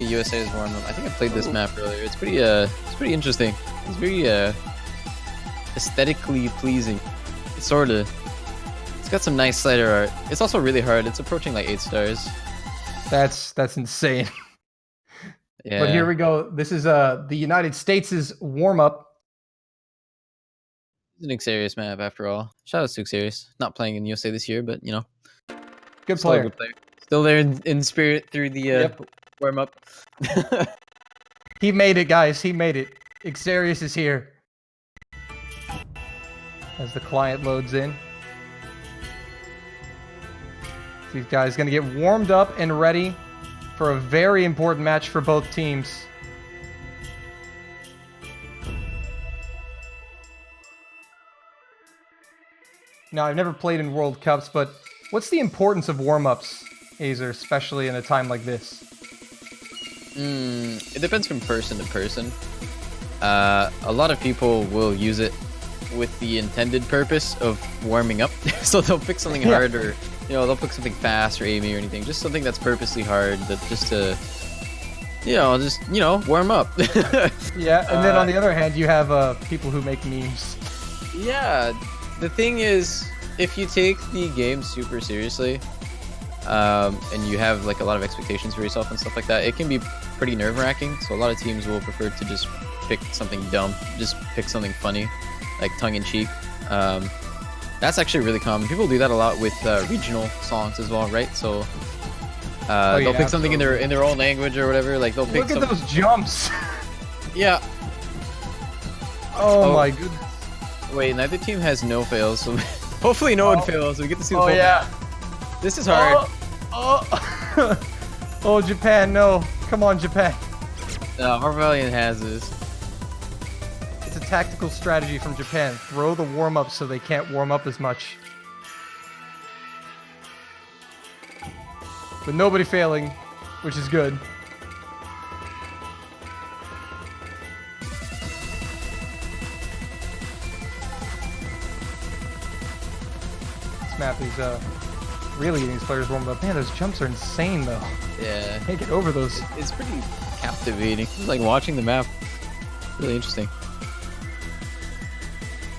USA's warm-up. I think I played this map earlier. It's pretty interesting. It's very aesthetically pleasing. It's sorta. It's got some nice slider art. It's also really hard. It's approaching like 8 stars. That's insane. Yeah. But here we go. This is the United States' warm-up. It's an Xerius map after all. Shout out to Xerius. Not playing in USA this year, but you know. Good Still a player. good player. Still there in spirit through the warm-up. He made it, guys. He made it. Xerius is here. As the client loads in. These guys going to get warmed up and ready for a very important match for both teams. Now, I've never played in World Cups, but what's the importance of warm-ups, Azer, especially in a time like this? It depends from person to person. A lot of people will use it with the intended purpose of warming up. So they'll pick something hard, or they'll pick something fast or aiming or anything. Just something that's purposely hard, that just to warm up. Yeah, and then on the other hand, you have people who make memes. Yeah, the thing is, if you take the game super seriously, and you have like a lot of expectations for yourself and stuff like that, it can be pretty nerve-wracking. So a lot of teams will prefer to just pick something dumb, just pick something funny, like tongue-in-cheek. That's actually really common. People do that a lot with regional songs as well, right? So they'll pick something in their own language or whatever. Like they'll pick. Look at those jumps. Yeah. Oh my goodness. Wait, neither team has no fails, so hopefully no one fails. So we get to see the full yeah. This is hard. Oh, Japan, no. Come on, Japan. Harvalian has this. It's a tactical strategy from Japan. Throw the warm-up so they can't warm up as much. But nobody failing, which is good. This map is really getting these players warmed up. Man, those jumps are insane though. Yeah. Can't get over those. It's pretty captivating. It's like watching the map. Really interesting.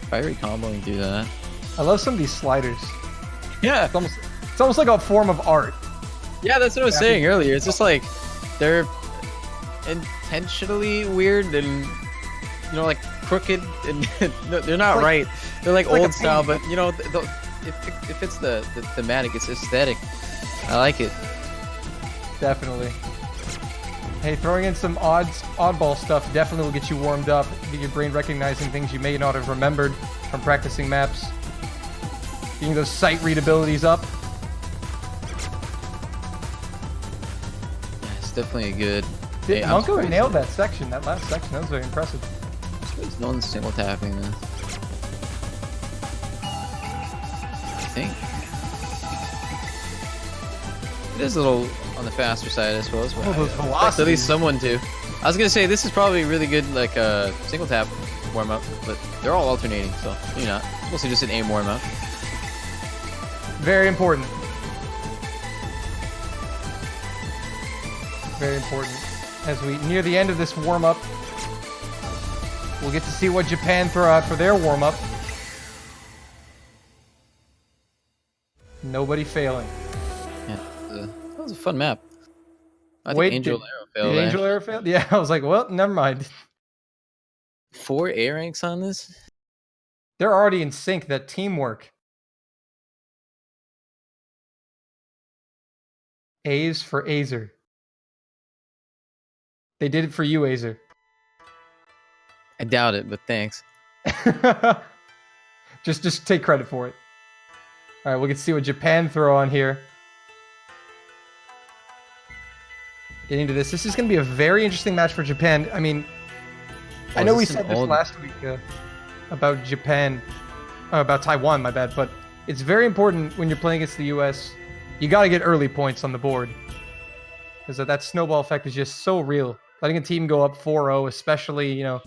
Fiery comboing through that. I love some of these sliders. Yeah. It's almost like a form of art. Yeah, that's what I was saying earlier. It's just like they're intentionally weird and like crooked, and they're not right. They're like old style, but if it's the thematic, it's aesthetic. I like it. Definitely. Hey, throwing in some oddball stuff definitely will get you warmed up, get your brain recognizing things you may not have remembered from practicing maps. Getting those sight read abilities up. Yeah, it's definitely a good. Monko nailed that section, that last section. That was very impressive. No one's single tapping this. I think. It is a little on the faster side, I suppose. But those velocities. At least someone to. I was gonna say this is probably really good, like a single tap warm up, but they're all alternating, so maybe not. It's mostly just an aim warm up. Very important. Very important. As we near the end of this warm up, we'll get to see what Japan throw out for their warm up. Nobody failing. Yeah, that was a fun map. I Wait, think Angel Arrow failed. Did Angel Arrow fail? Yeah, I was like, well, never mind. 4 A ranks on this? They're already in sync. That teamwork. A's for Azer. They did it for you, Azer. I doubt it, but thanks. just take credit for it. All right, we'll get to see what Japan throw on here. Getting to this. This is going to be a very interesting match for Japan. I mean, I know we said this last week about Japan, about Taiwan, my bad, but it's very important when you're playing against the US. You got to get early points on the board, because that snowball effect is just so real. Letting a team go up 4-0, especially, in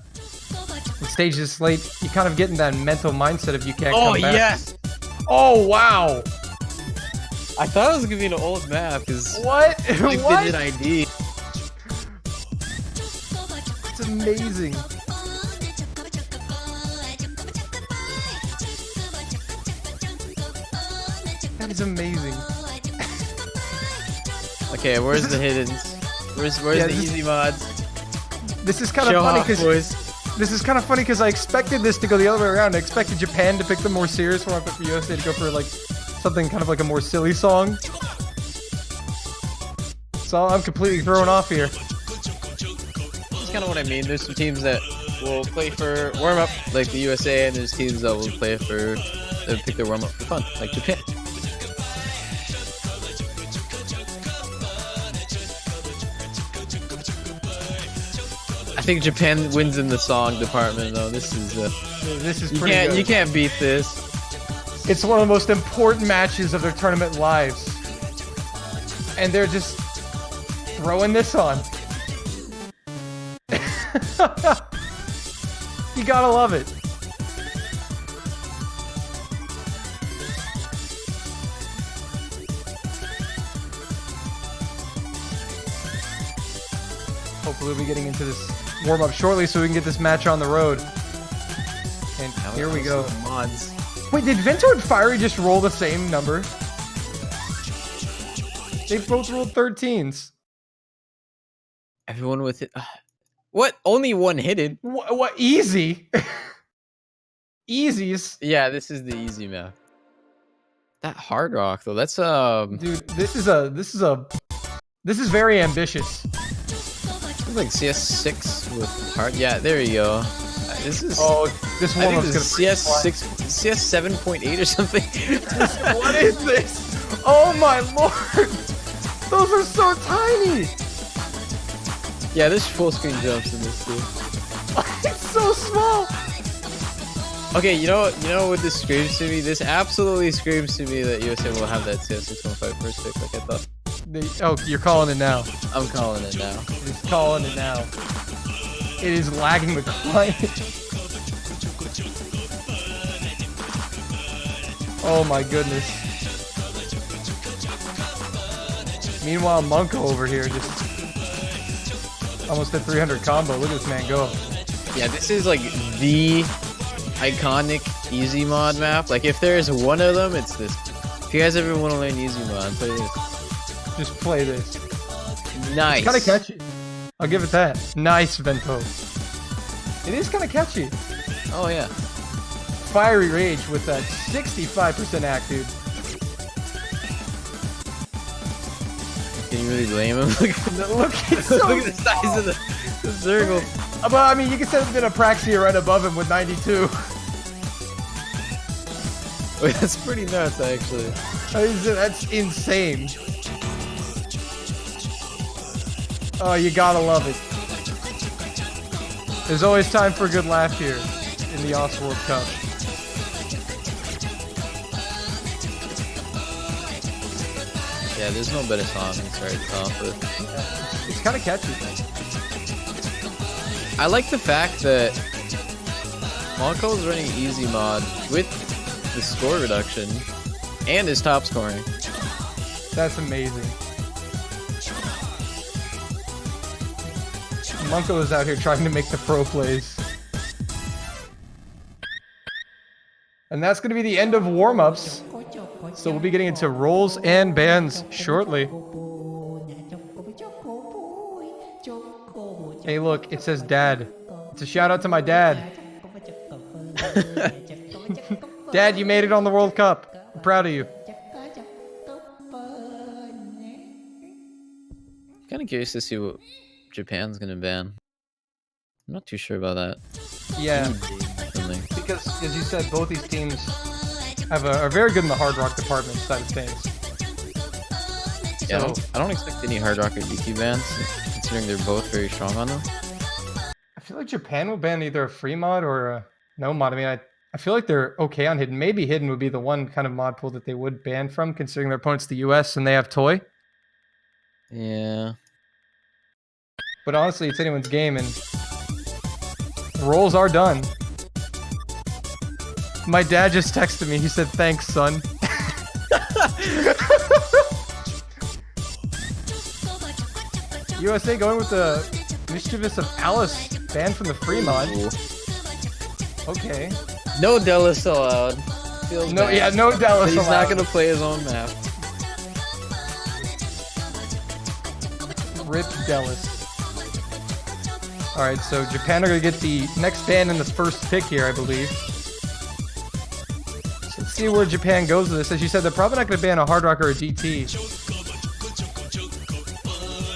stages this late, you kind of get in that mental mindset of you can't come back. Oh, yes! Oh, wow! I thought it was going to be an old map, because... What? Like What? Digit ID. amazing. That is amazing. Okay, where's the hiddens? Where's the easy mods? This is kind of funny because I expected this to go the other way around. I expected Japan to pick the more serious one, but for USA to go for like something kind of like a more silly song. So I'm completely thrown off here. That's kind of what I mean. There's some teams that will play for warm-up, like the USA, and there's teams that will play for, they'll pick their warm-up for fun, like Japan. I think Japan wins in the song department, though. This is pretty good. You can't beat this. It's one of the most important matches of their tournament lives, and they're just throwing this on. You gotta love it. Hopefully we'll be getting into this warm-up shortly so we can get this match on the road. And here we go. Mods. Wait, did Vento and Fiery just roll the same number? They both rolled 13s. Everyone with it. What? Only one hidden? What? Easy? Easies? Yeah, this is the easy map. That hard rock though. That's Dude, this is very ambitious. It's like CS6 with hard. Yeah, there you go. This is. Oh, this one was gonna CS6, CS7.8 or something. What is this? Oh my lord! Those are so tiny. Yeah, there's full screen jumps in this too. It's so small. Okay, you know what this screams to me? This absolutely screams to me that USA will have that CS615 first pick, like I thought. Oh, you're calling it now. I'm calling it now. He's calling it now. It is lagging the client. Oh my goodness. Meanwhile, Monko over here just almost at 300 combo. Look at this man go. Yeah, this is like the iconic easy mod map. Like if there's one of them, it's this. If you guys ever want to learn easy mod, play this. Just play this. Nice. It's kind of catchy. I'll give it that. Nice, Vento. It is kind of catchy. Oh yeah. Fiery Rage with that 65% act, dude. Can you really blame him? Look at the size of the circle. But I mean, you can set up an Apraxia right above him with 92. Wait, that's pretty nuts, actually. That's insane. Oh, you gotta love it. There's always time for a good laugh here in the OS World Cup. Yeah, there's no better song to start it off with. It's kind of catchy. I like the fact that Monko is running easy mod with the score reduction and his top scoring. That's amazing. Monko is out here trying to make the pro plays. And that's going to be the end of warm-ups. So we'll be getting into roles and bans shortly. Hey, look, it says dad. It's a shout out to my dad. Dad, you made it on the World Cup. I'm proud of you. Kind of curious to see what Japan's gonna ban. I'm not too sure about that. Yeah, because as you said, both these teams are very good in the hard rock department side of things. Yeah, so, I don't expect any hard rock or DQ bans, considering they're both very strong on them. I feel like Japan will ban either a free mod or a no mod. I mean, I feel like they're okay on hidden. Maybe hidden would be the one kind of mod pool that they would ban from, considering their opponent's the US and they have toy. Yeah. But honestly, it's anyone's game, and rolls are done. My dad just texted me. He said, "Thanks, son." USA going with the Mischievous of Alice banned from the Fremont. Okay. No Delis allowed. Feels No, bad. yeah, no Delis He's allowed. not gonna play his own map. Rip Delis. Alright, so Japan are gonna get the next ban in this first pick here, I believe. So let's see where Japan goes with this. As you said, they're probably not gonna ban a Hard Rock or a DT.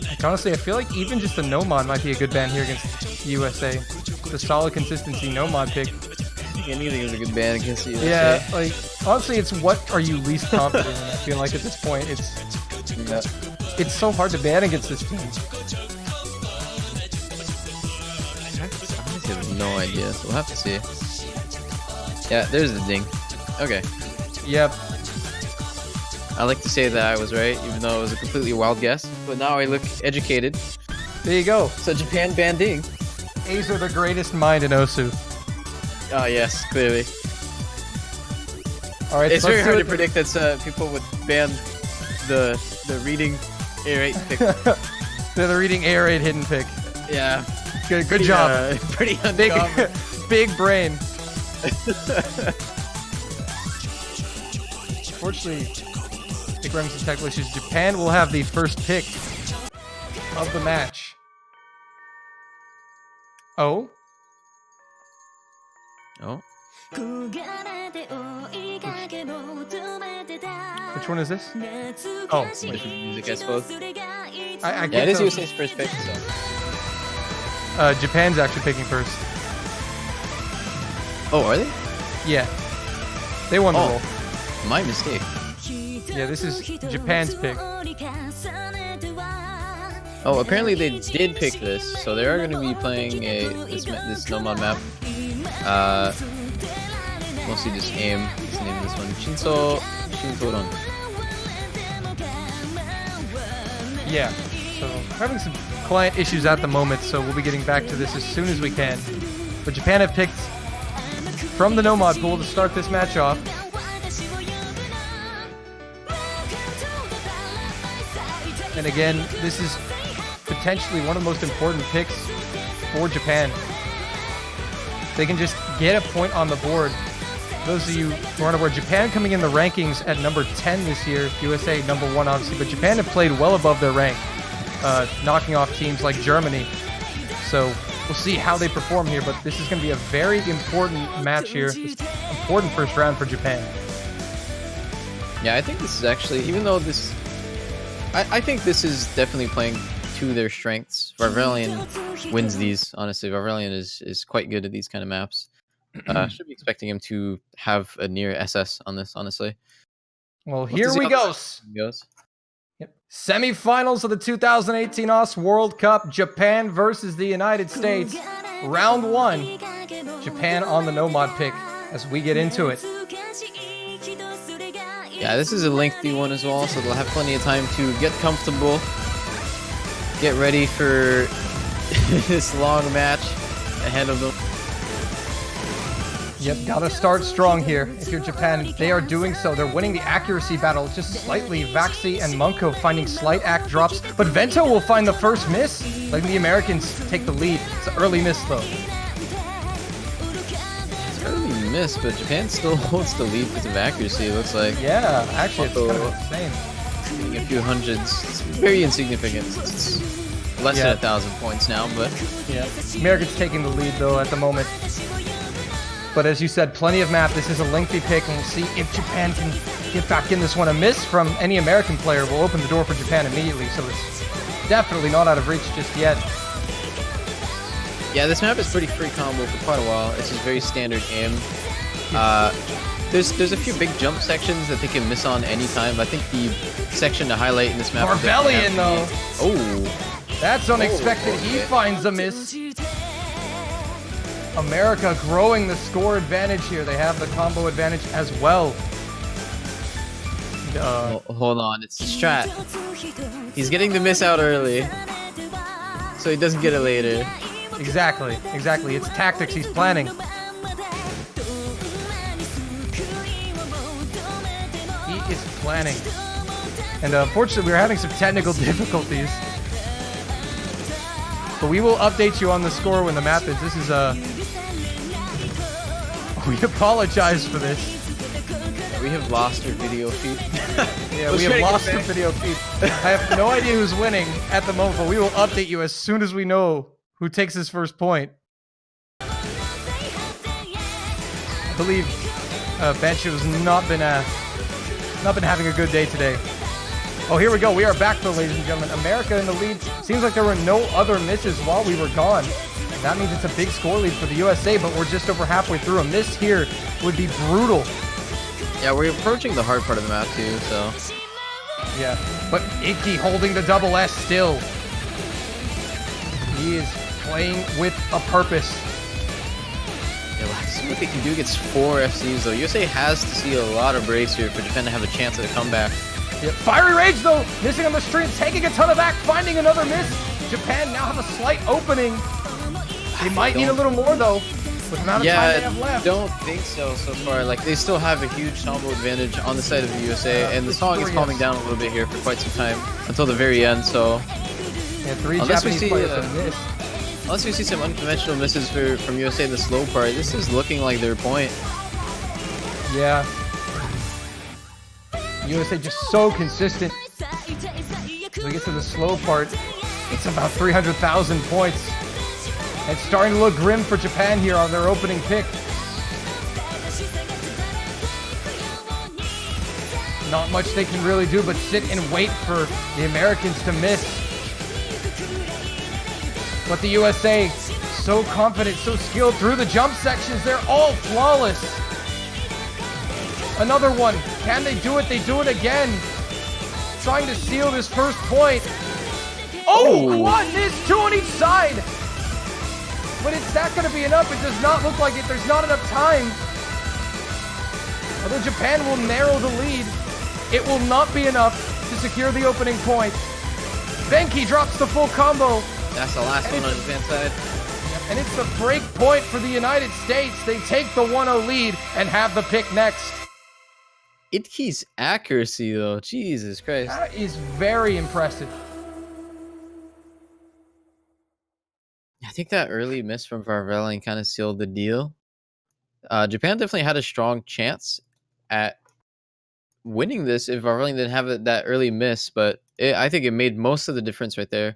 Like, honestly, I feel like even just a No-Mod might be a good ban here against USA. The solid consistency No-Mod pick. Anything is a good ban against you. Yeah, like, honestly, it's what are you least confident in, I feel like, at this point. It's so hard to ban against this team. I honestly have no idea, so we'll have to see. Yeah, there's the ding. Okay. Yep. I like to say that I was right, even though it was a completely wild guess. But now I look educated. There you go. So Japan banned ding. A's are the greatest mind in Osu. Oh yes, clearly. All right, It's so very hard to the- predict that people would ban the reading A8 pick. They're the reading air raid hidden pick. Yeah. Good job. Pretty Big, uncommon. big brain. Unfortunately, big brains and technical issues. Japan will have the first pick of the match. Oh. Oh. Which one is this? Oh, Different music, I suppose. I Yeah, can't it is tell. USA's first pick, so. Japan's actually picking first. Oh, are they? Yeah. They won the Oh. roll. My mistake. Yeah, this is Japan's pick. Oh, apparently they did pick this, so they are going to be playing this No-Mod map. Mostly just aim. What's the name of this one? Shinsoron. Yeah. So we're having some client issues at the moment, so we'll be getting back to this as soon as we can. But Japan have picked from the No-Mod pool to start this match off. And again, this is potentially one of the most important picks for Japan. They can just get a point on the board. Those of you who aren't aware, Japan coming in the rankings at number 10 this year, USA number 1 obviously, but Japan have played well above their rank, knocking off teams like Germany. So we'll see how they perform here, but this is going to be a very important match here. Important first round for Japan. Yeah, I think this is actually, even though this... I think this is definitely playing to their strengths. Varvelian wins these, honestly. Varvelian is quite good at these kind of maps. Should be expecting him to have a near SS on this, honestly. Well, We'll have here to see we how go. this goes. Yep. Semifinals of the 2018 OS World Cup. Japan versus the United States. Round 1. Japan on the No-Mod pick as we get into it. Yeah, this is a lengthy one as well, so they'll have plenty of time to get comfortable, get ready for this long match ahead of them. Yep, gotta start strong here. If you're Japan, they are doing so. They're winning the accuracy battle just slightly. Vaxi and Munko finding slight act drops, but Vento will find the first miss. Letting the Americans take the lead. It's an early miss though. It's early miss, but Japan still holds the lead because of accuracy, it looks like. Yeah, actually, it's kind of insane. Getting a few hundreds. It's very insignificant. It's less than 1,000 points now, but... Yeah, Americans taking the lead though at the moment. But as you said, plenty of map. This is a lengthy pick, and we'll see if Japan can get back in this one. A miss from any American player will open the door for Japan immediately, so it's definitely not out of reach just yet. Yeah, this map is pretty free combo for quite a while. It's just very standard aim. There's a few big jump sections that they can miss on any time. I think the section to highlight in this map... Varvelian, though! Oh! That's unexpected. Oh, okay. He finds a miss. America growing the score advantage here. They have the combo advantage as well. Hold on, it's the strat. He's getting the miss out early, so he doesn't get it later. Exactly. It's tactics he's planning. He is planning. And unfortunately, we're having some technical difficulties. But we will update you on the score when the map is. This is we apologize for this. We have lost our video feed. Yeah, we have lost the video feed. I have no idea who's winning at the moment, but we will update you as soon as we know who takes his first point. I believe Banshee has not been having a good day today. Oh, here we go. We are back, though, ladies and gentlemen. America in the lead. Seems like there were no other misses while we were gone. That means it's a big score lead for the USA, but we're just over halfway through. A miss here would be brutal. Yeah, we're approaching the hard part of the map, too, so... Yeah, but Icky holding the double S still. He is playing with a purpose. Yeah, let's see what they can do against 4 FCs, though. USA has to see a lot of breaks here for Japan to have a chance at a comeback. Yep. Fiery Rage, though, missing on the stream, taking a ton of back, finding another miss. Japan now have a slight opening. They might need a little more, though, with the amount of time they have left. I don't think so far. Like, they still have a huge combo advantage on the side of the USA, and the song is calming down a little bit here for quite some time, until the very end, so... Yeah, 3 Japanese players have missed. Unless we see some unconventional misses from USA in the slow part, this is looking like their point. Yeah. USA just so consistent. As we get to the slow part, it's about 300,000 points. It's starting to look grim for Japan here on their opening pick. Not much they can really do but sit and wait for the Americans to miss. But the USA, so confident, so skilled through the jump sections. They're all flawless. Another one. Can they do it? They do it again. Trying to seal this first point. Oh, quad miss, 2 on each side. But is that going to be enough? It does not look like it. There's not enough time. Although Japan will narrow the lead, it will not be enough to secure the opening point. Venki drops the full combo. That's the last one on Japan's side. And it's the break point for the United States. They take the 1-0 lead and have the pick next. Itki's accuracy, though. Jesus Christ. That is very impressive. I think that early miss from Varvelin kind of sealed the deal. Japan definitely had a strong chance at winning this if Varvelin didn't have that early miss, but I think it made most of the difference right there.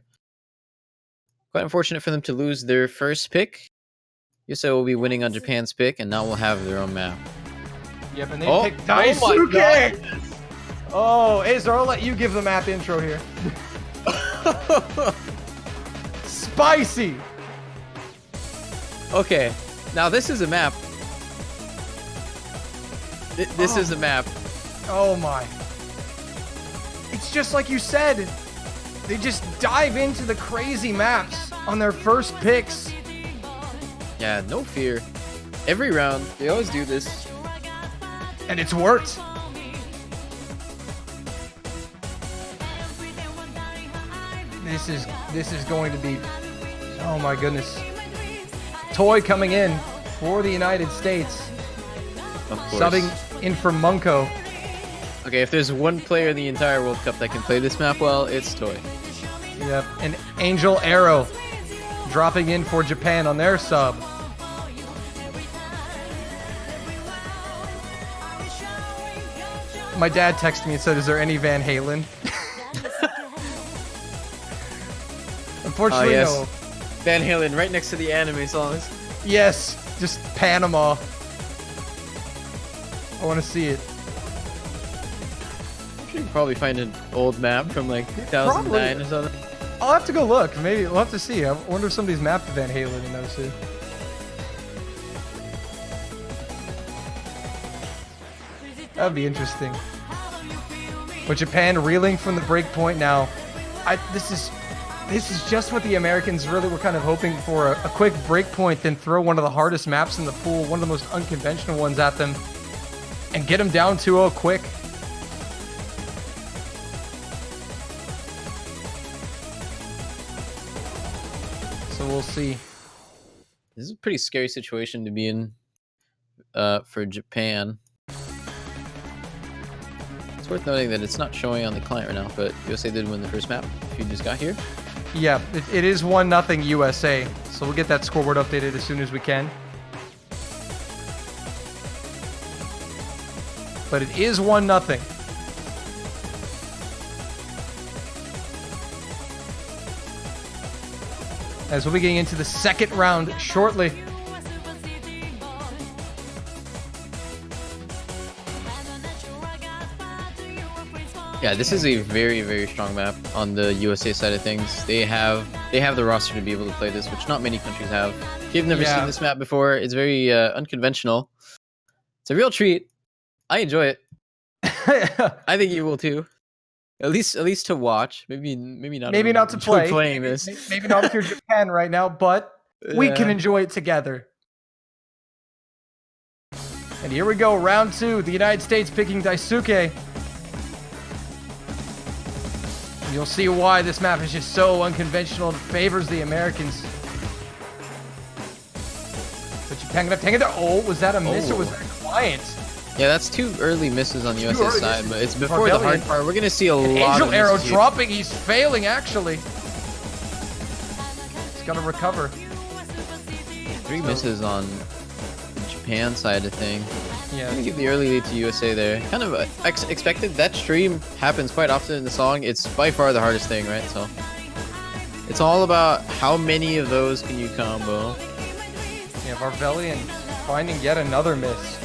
Quite unfortunate for them to lose their first pick. USA will be winning on Japan's pick, and now we'll have their own map. Yep, and they picked Daisuke! Oh, Azar, I'll let you give the map intro here. Spicy! Okay, now this is a map. This is a map. Oh my. It's just like you said. They just dive into the crazy maps on their first picks. Yeah, no fear. Every round, they always do this. And it's worked. This is going to be, oh my goodness. Toy coming in for the United States. Of course. Subbing in for Munko. Okay, if there's one player in the entire World Cup that can play this map well, it's Toy. Yep, and Angel Arrow dropping in for Japan on their sub. My dad texted me and said, is there any Van Halen? Unfortunately, yes. no. Van Halen right next to the anime songs. Yes, just Panama. I want to see it. You can probably find an old map from like 2009 or something. I'll have to go look. Maybe we'll have to see. I wonder if somebody's mapped Van Halen in those two. That would be interesting. But Japan reeling from the break point now. This is just what the Americans really were kind of hoping for. A quick break point, then throw one of the hardest maps in the pool, one of the most unconventional ones at them, and get them down 2-0 quick. So we'll see. This is a pretty scary situation to be in for Japan. It's worth noting that it's not showing on the client right now, but USA did win the first map if you just got here. Yeah, it is 1-0 USA. So we'll get that scoreboard updated as soon as we can. But it is 1-0. As we'll be getting into the second round shortly. Yeah, this is a very, very strong map on the USA side of things. They have the roster to be able to play this, which not many countries have. If you've never seen this map before, it's very unconventional. It's a real treat. I enjoy it. I think you will too. At least to watch. Maybe not. Maybe not to play. Playing this. Maybe not if you're Japan right now, but we can enjoy it together. And here we go, round 2. The United States picking Daisuke. You'll see why this map is just so unconventional and favors the Americans. But Japan gonna take it. Oh, was that a miss or was that a client? Yeah, that's 2 early misses on the USA side, but it's before the hard part. We're gonna see a lot Angel of arrow misses dropping. He's failing actually. He's gotta recover. 3 misses on the Japan side of thing. Yeah. I'm gonna give the early lead to USA there. Kind of expected. That stream happens quite often in the song. It's by far the hardest thing, right? So it's all about how many of those can you combo. Yeah, Varvelian finding yet another miss.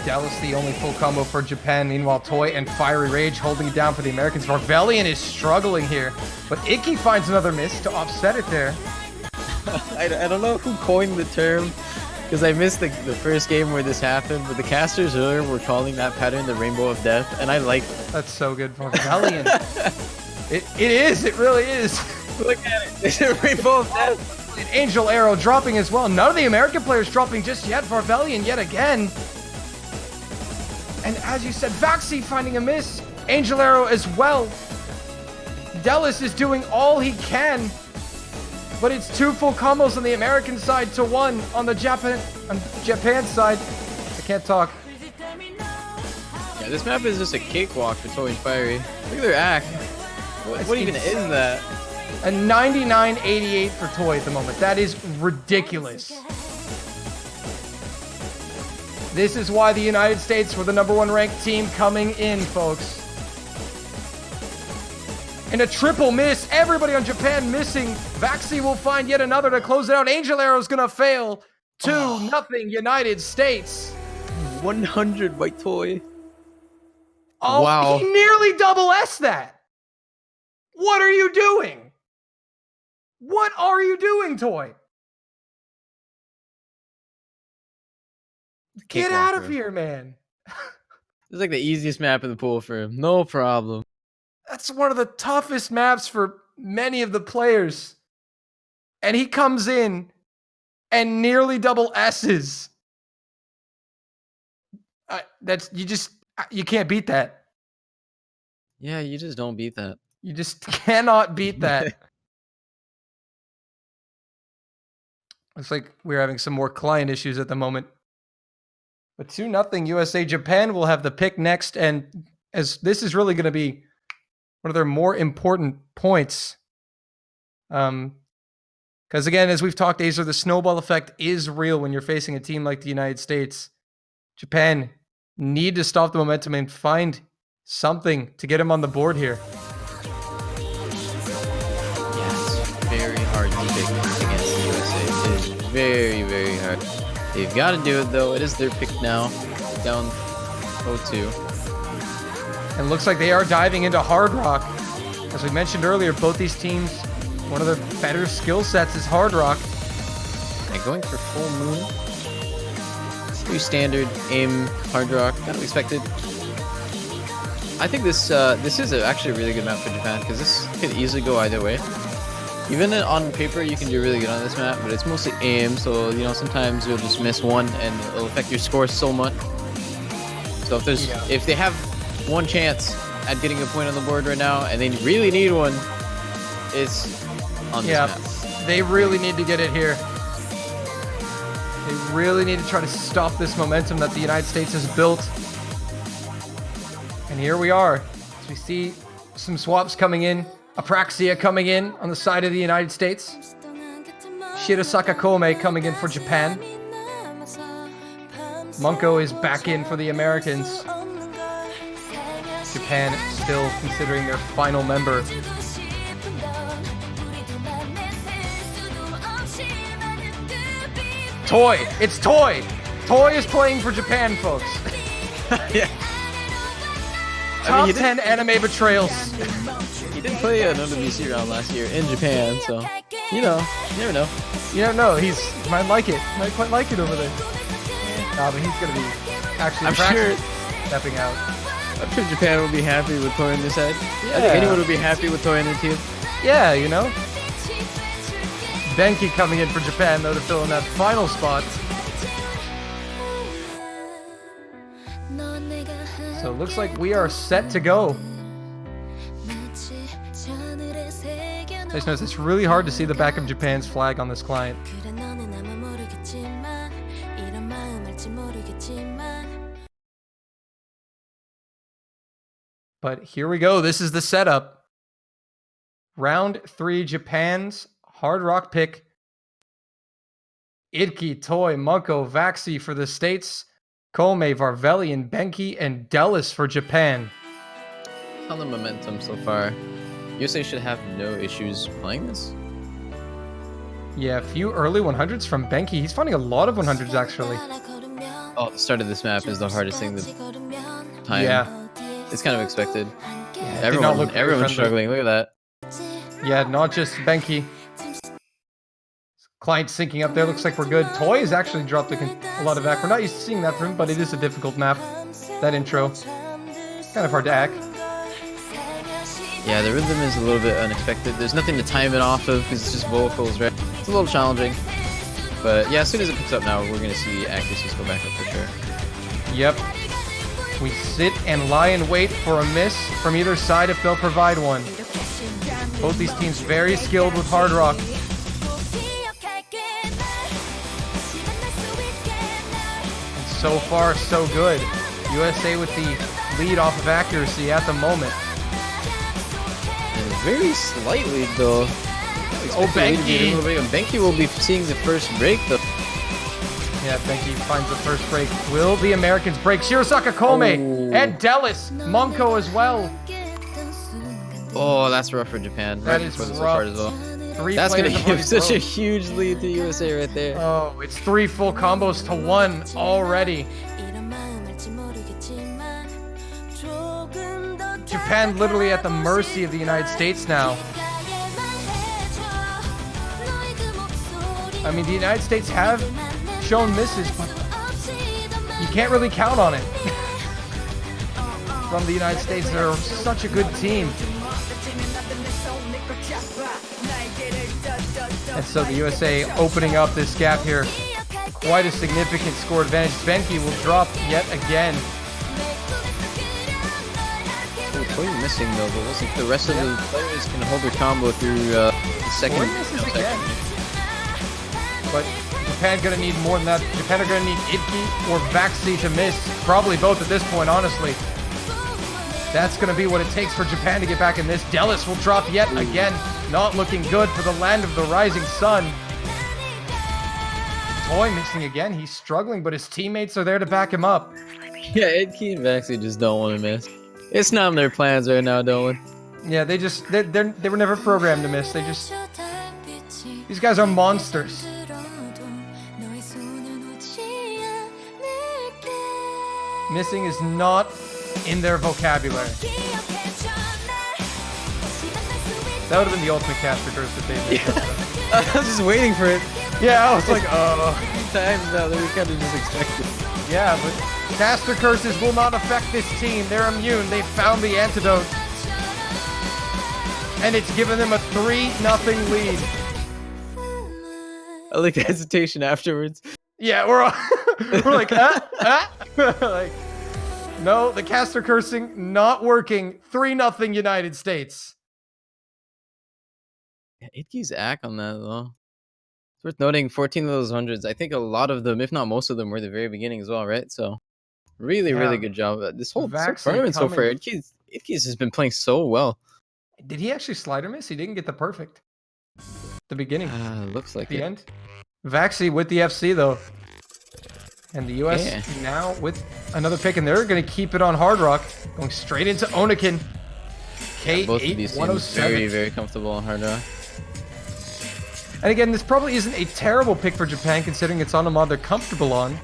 Dallas the only full combo for Japan. Meanwhile, Toy and Fiery Rage holding it down for the Americans. Varvelian is struggling here, but Icky finds another miss to offset it there. I don't know who coined the term, because I missed the first game where this happened, but the casters earlier were calling that pattern the Rainbow of Death, and I like it. That's so good for Varvelian. It is. It really is. Look at it. It's a Rainbow of Death. An Angel Arrow dropping as well. None of the American players dropping just yet. Varvelian yet again. And as you said, Vaxi finding a miss. Angel Arrow as well. Dallas is doing all he can. But it's 2 full combos on the American side to 1 on the Japan side. I can't talk. Yeah, this map is just a cakewalk for Toy and Fiery. Look at their act. What even is that? A 99-88 for Toy at the moment. That is ridiculous. This is why the United States were the #1 ranked team coming in, folks. And a triple miss. Everybody on Japan missing. Vaxi will find yet another to close it out. Angel Arrow's gonna fail. 2-0 United States. 100 by Toy. Oh, wow. He nearly double S that. What are you doing? What are you doing, Toy? Get out of here, man. It's like the easiest map in the pool for him. No problem. That's one of the toughest maps for many of the players. And he comes in and nearly double S's. You can't beat that. Yeah, you just don't beat that. You just cannot beat that. Looks like we're having some more client issues at the moment. But 2-0 USA. Japan will have the pick next. And as this is really going to be one of their more important points. Because again, as we've talked, Azer, the snowball effect is real when you're facing a team like the United States. Japan need to stop the momentum and find something to get them on the board here. Yeah, it's very hard to pick against the USA. It is very, very hard. They've got to do it, though. It is their pick now. Down 0-2. And looks like they are diving into Hard Rock. As we mentioned earlier, both these teams, one of their better skill sets is Hard Rock. And going for Full Moon. Pretty standard aim Hard Rock. Kind of expected. I think this is actually a really good map for Japan, because this could easily go either way. Even on paper, you can do really good on this map, but it's mostly aim, so you know sometimes you'll just miss one and it'll affect your score so much. So if they have one chance at getting a point on the board right now, and they really need one, it's on this map. They really need to get it here. They really need to try to stop this momentum that the United States has built. And here we are, as we see some swaps coming in. Apraxia coming in on the side of the United States. Shirasaka Kome coming in for Japan. Munko is back in for the Americans. Japan still considering their final member. Toy! It's Toy! Toy is playing for Japan, folks. Yeah. Top 10 anime betrayals. He did play an WBC round last year in Japan, so you know, you never know. You don't know. He might like it. Might quite like it over there. Nah, but he's gonna be actually I'm sure stepping out. I'm sure Japan will be happy with Toy in this head. Yeah. I think anyone would be happy with Toy in their team. Yeah, you know. Benki coming in for Japan though to fill in that final spot. So it looks like we are set to go. Just notice it's really hard to see the back of Japan's flag on this client. But here we go. This is the setup. Round 3, Japan's hard rock pick. Idki, Toy, Munko, Vaxi for the States. Kome, Varvelian, Benki, and Delis for Japan. On the momentum so far, USA should have no issues playing this. Yeah, a few early 100s from Benki. He's finding a lot of 100s actually. Oh, the start of this map is the hardest thing to time. Yeah. It's kind of expected. Yeah, everyone's struggling. Look at that. Yeah, not just Benki. Client syncing up there. Looks like we're good. Toy has actually dropped a lot of act. We're not used to seeing that from him, but it is a difficult map. That intro. Kind of hard to act. Yeah, the rhythm is a little bit unexpected. There's nothing to time it off of because it's just vocals, right? It's a little challenging. But yeah, as soon as it picks up now, we're going to see accuracies go back up for sure. Yep. We sit and lie in wait for a miss from either side if they'll provide one. Both these teams very skilled with hard rock. And so far, so good. USA with the lead off of accuracy at the moment. And very slightly, though. Oh, Benki! Benki will be seeing the first break, though. Yeah, Benki finds the first break. Will the Americans break? Shirasaka Kome and Delis. Munko as well. Oh, that's rough for Japan. That is rough. As well. That's going to give such a huge lead to USA right there. Oh, it's 3 full combos to 1 already. Japan literally at the mercy of the United States now. I mean, the United States have shown misses, but you can't really count on it. From the United States, they're such a good team. And so the USA opening up this gap here. Quite a significant score advantage. Benki will drop yet again. Toy missing though, but looks like the rest of the players can hold their combo through the second. But Japan gonna need more than that. Japan are gonna need Idki or Vaxi to miss. Probably both at this point, honestly. That's gonna be what it takes for Japan to get back in this. Delis will drop yet again. Not looking good for the land of the rising sun. Toy missing again. He's struggling, but his teammates are there to back him up. Yeah, Idki and Vaxi just don't want to miss. It's not in their plans right now, Dolan. Yeah, they were never programmed to miss. These guys are monsters. Missing is not in their vocabulary. That would have been the ultimate caster curse that they did. Yeah. I was just waiting for it. Yeah, I was like, times now that we kind of just expected. Yeah, but caster curses will not affect this team. They're immune. They found the antidote. And it's given them a 3-0 lead. I like the hesitation afterwards. Yeah, we're like, like, no, the caster cursing not working. 3-0 United States. Yeah, Idki's ack on that though. It's worth noting 14 of those hundreds. I think a lot of them, if not most of them, were the very beginning as well, right? So really good job. This whole tournament so far, Itkis has been playing so well. Did he actually slider miss? He didn't get the perfect. The beginning. Looks like the end. Vaxi with the FC though. And the US now with another pick, and they're going to keep it on Hard Rock, going straight into Onikin. K8 both of these teams very, very comfortable on Hard Rock. And again, this probably isn't a terrible pick for Japan, considering it's on a mod they're comfortable on.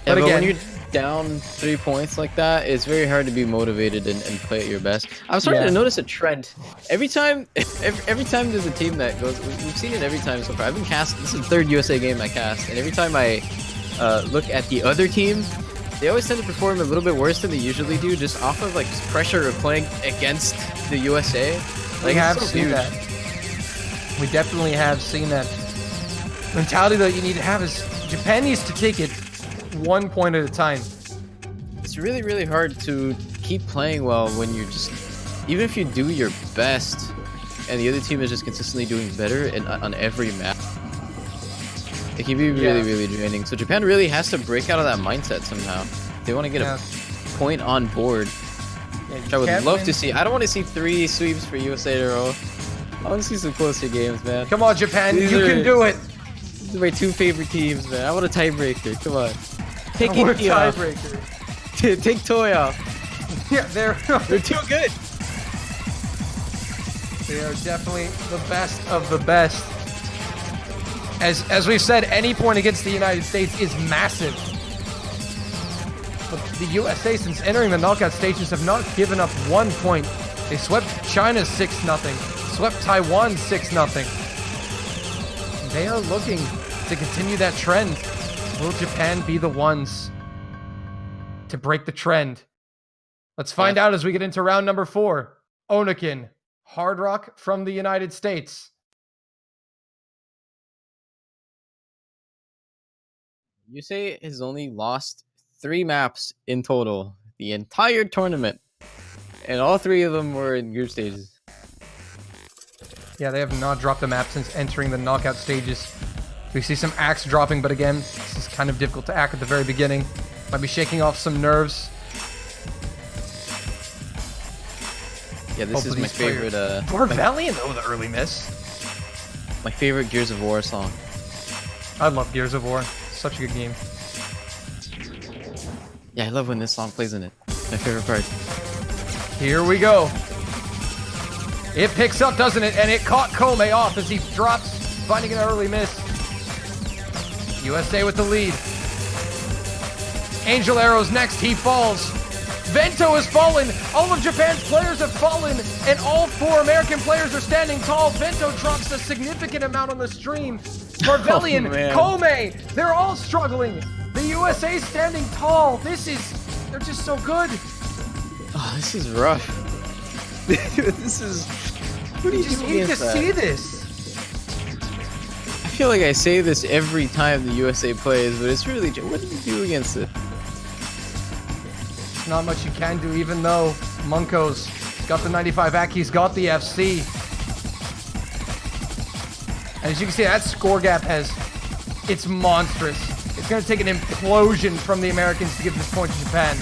But again, when you're down 3 points like that, it's very hard to be motivated and play at your best. I'm starting to notice a trend. Every time there's a team that goes, we've seen it every time so far. I've been cast. This is the third USA game I cast, and every time I look at the other team, they always tend to perform a little bit worse than they usually do, just off of like pressure of playing against the USA. Like, we have seen that. We definitely have seen that. Mentality that you need to have is Japan needs to take it 1 point at a time. It's really, really hard to keep playing well when you're just, even if you do your best and the other team is just consistently doing better on every map, it can be really, really draining. So Japan really has to break out of that mindset somehow. They want to get a point on board, which I would love to see. I don't want to see 3 sweeps for USA in a row. I want to see some closer games, man. Come on, Japan, you can do it. These are my 2 favorite teams, man. I want a tiebreaker. Come on. Take Icky off. Take Toy off. Yeah, they're too good. They are definitely the best of the best. As we've said, any point against the United States is massive. But the USA, since entering the knockout stages, have not given up 1 point. They swept China 6-0, swept Taiwan 6-0. They are looking to continue that trend. Will Japan be the ones to break the trend? Let's find out as we get into round number 4. Onikin, Hard Rock from the United States. USA has only lost 3 maps in total the entire tournament, and all 3 of them were in group stages. Yeah, they have not dropped a map since entering the knockout stages. We see some axe dropping, but again, this is kind of difficult to act at the very beginning. Might be shaking off some nerves. Yeah, this is my favorite. Valiant, though, the early miss. My favorite Gears of War song. I love Gears of War. Such a good game. Yeah, I love when this song plays in it. My favorite part. Here we go. It picks up, doesn't it? And it caught Kome off as he drops, finding an early miss. USA with the lead. Angel Arrow's next. He falls. Vento has fallen. All of Japan's players have fallen, and all 4 American players are standing tall. Vento drops a significant amount on the stream. Marvellian, Kome, they're all struggling. The USA standing tall. They're just so good. Oh, this is rough. This is. What do you just need to see this? I feel like I say this every time the USA plays, but it's really. What do you do against it? Not much you can do, even though Munko's got the 95 AC, he's got the FC. And as you can see, that score gap it's monstrous. It's going to take an implosion from the Americans to give this point to Japan.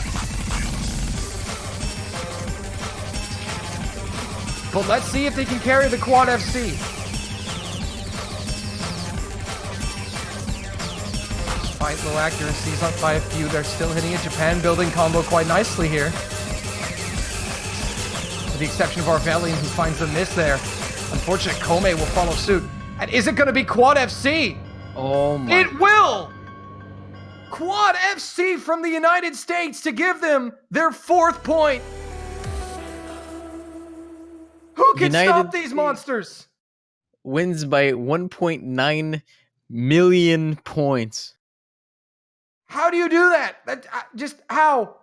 But let's see if they can carry the quad FC. Despite low accuracies up by a few, they're still hitting a Japan building combo quite nicely here. With the exception of Arvelian, who finds the miss there. Unfortunately, Kome will follow suit. And is it going to be quad FC? Oh my. It will! Quad FC from the United States to give them their 4th point. Who can stop these monsters? Wins by 1.9 million points. How do you do that? Just how?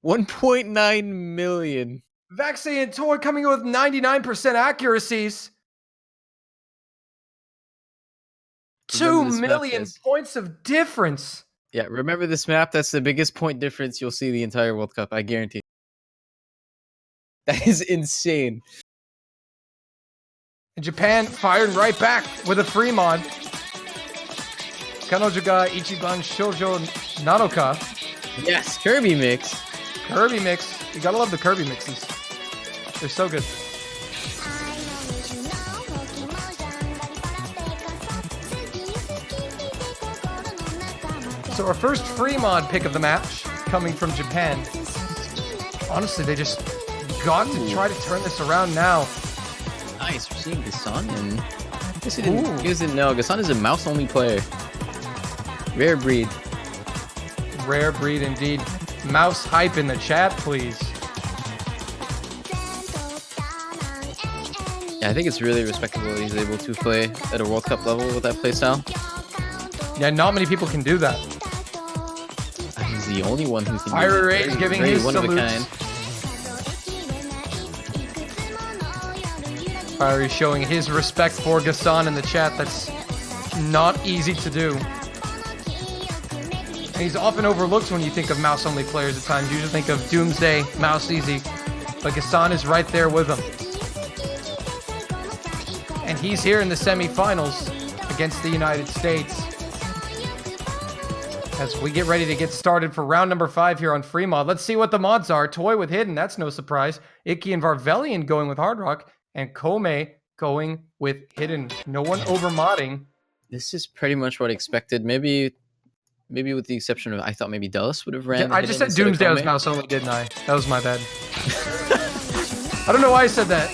1.9 million. Vaxi and Toy coming in with 99% accuracies. 2 million points of difference. Yeah, remember this map? That's the biggest point difference you'll see the entire World Cup. I guarantee. That is insane. And Japan firing right back with a free mod. Kanojo ga Ichiban Shoujo Naroka. Yes, Kirby mix. Kirby mix. You gotta love the Kirby mixes. They're so good. So our first free mod pick of the match coming from Japan. Honestly, they just got to try to turn this around now. Nice, we're seeing Gasson, and I guess you guys didn't know, Gasson is a mouse-only player. Rare breed. Rare breed indeed. Mouse hype in the chat, please. Yeah, I think it's really respectable that he's able to play at a World Cup level with that playstyle. Yeah, not many people can do that. He's the only one who can Fiery Rage giving his one salutes. of a kind. Fiery showing his respect for Gasson in the chat. That's not easy to do. And he's often overlooked when you think of mouse-only players at times. You usually think of Doomsday, Mouse Easy. But Gasson is right there with him. And he's here in the semifinals against the United States. As we get ready to get started for round number 5 here on Free Mod. Let's see what the mods are. Toy with Hidden, that's no surprise. Icky and Varvelian going with Hard Rock. And Kome going with Hidden. No one over modding. This is pretty much what I expected. Maybe with the exception of, I thought maybe Dulles would have ran. Yeah, I just said Doomsday was mouse only, didn't I? That was my bad. I don't know why I said that.